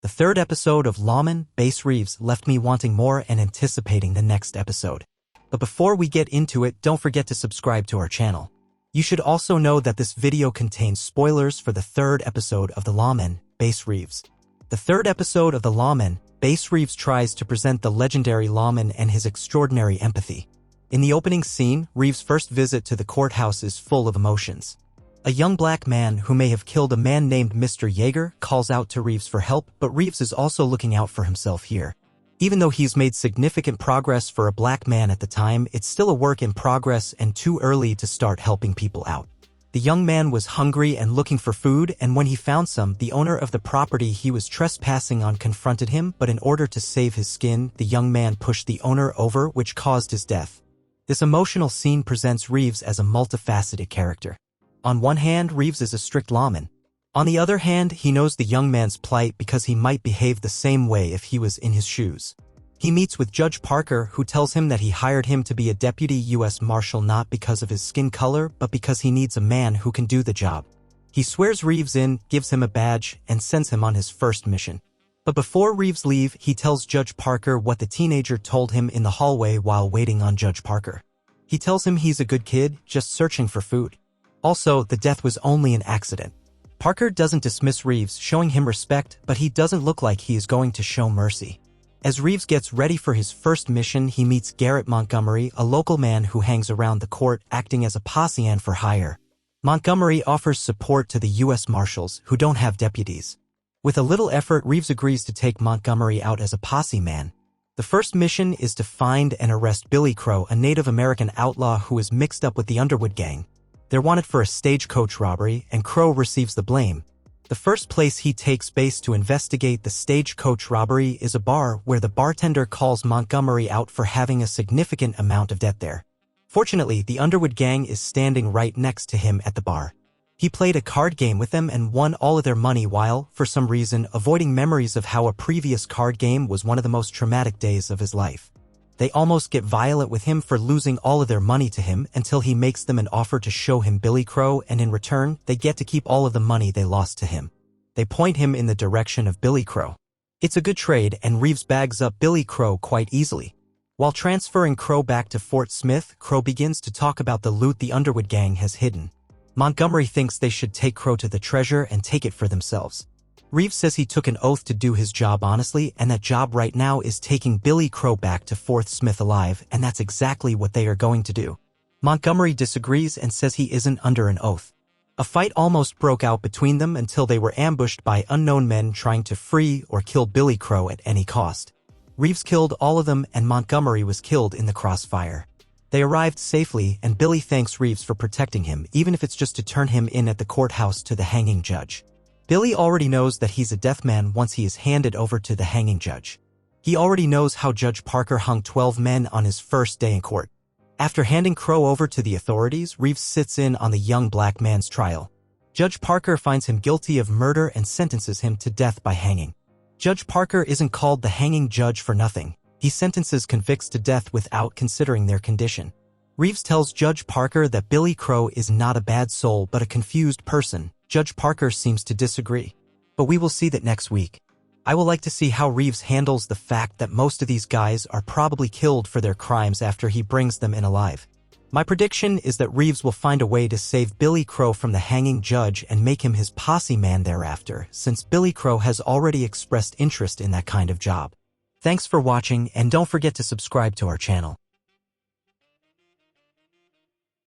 third episode of Lawmen, Reeves left me wanting more and anticipating the next episode. But before we get into it, don't forget to subscribe to our channel. You should also know that this video contains spoilers for the third episode of the Lawmen, Reeves. The third episode of the Lawmen, Reeves tries to present the legendary Lawman and his extraordinary empathy. In the opening scene, Reeves' first visit to the courthouse is full of emotions. A young black man who may have killed a man named Mr. Yeager calls out to Reeves for help, but Reeves is also looking out for himself here. Even though he's made significant progress for a black man at the time, it's still a work in progress and too early to start helping people out. The young man was hungry and looking for food, and when he found some, the owner of the property he was trespassing on confronted him, but in order to save his skin, the young man pushed the owner over, which caused his death. This emotional scene presents Reeves as a multifaceted character. On one hand, Reeves is a strict lawman. On the other hand, he knows the young man's plight because he might behave the same way if he was in his shoes. He meets with Judge Parker, who tells him that he hired him to be a deputy U.S. Marshal not because of his skin color, but because he needs a man who can do the job. He swears Reeves in, gives him a badge, and sends him on his first mission. But before Reeves leaves, he tells Judge Parker what the teenager told him in the hallway while waiting on Judge Parker. He tells him he's a good kid, just searching for food. Also, the death was only an accident. Parker doesn't dismiss Reeves, showing him respect, but he doesn't look like he is going to show mercy. As Reeves gets ready for his first mission, he meets Garrett Montgomery, a local man who hangs around the court acting as a possean for hire. Montgomery offers support to the U.S. Marshals, who don't have deputies. With a little effort, Reeves agrees to take Montgomery out as a posse man. The first mission is to find and arrest Billy Crow, a Native American outlaw who is mixed up with the Underwood gang. They're wanted for a stagecoach robbery, and Crow receives the blame. The first place he takes base to investigate the stagecoach robbery is a bar where the bartender calls Montgomery out for having a significant amount of debt there. Fortunately, the Underwood gang is standing right next to him at the bar. He played a card game with them and won all of their money while, for some reason, avoiding memories of how a previous card game was one of the most traumatic days of his life. They almost get violent with him for losing all of their money to him until he makes them an offer to show him Billy Crow, and in return, they get to keep all of the money they lost to him. They point him in the direction of Billy Crow. It's a good trade, and Reeves bags up Billy Crow quite easily. While transferring Crow back to Fort Smith, Crow begins to talk about the loot the Underwood gang has hidden. Montgomery thinks they should take Crow to the treasure and take it for themselves. Reeves says he took an oath to do his job honestly, and that job right now is taking Billy Crow back to Fort Smith alive, and that's exactly what they are going to do. Montgomery disagrees and says he isn't under an oath. A fight almost broke out between them until they were ambushed by unknown men trying to free or kill Billy Crow at any cost. Reeves killed all of them, and Montgomery was killed in the crossfire. They arrived safely, and Billy thanks Reeves for protecting him, even if it's just to turn him in at the courthouse to the hanging judge. Billy already knows that he's a death man once he is handed over to the hanging judge. He already knows how Judge Parker hung 12 men on his first day in court. After handing Crow over to the authorities, Reeves sits in on the young black man's trial. Judge Parker finds him guilty of murder and sentences him to death by hanging. Judge Parker isn't called the hanging judge for nothing. He sentences convicts to death without considering their condition. Reeves tells Judge Parker that Billy Crow is not a bad soul but a confused person. Judge Parker seems to disagree. But we will see that next week. I would like to see how Reeves handles the fact that most of these guys are probably killed for their crimes after he brings them in alive. My prediction is that Reeves will find a way to save Billy Crow from the hanging judge and make him his posse man thereafter, since Billy Crow has already expressed interest in that kind of job. Thanks for watching, and don't forget to subscribe to our channel.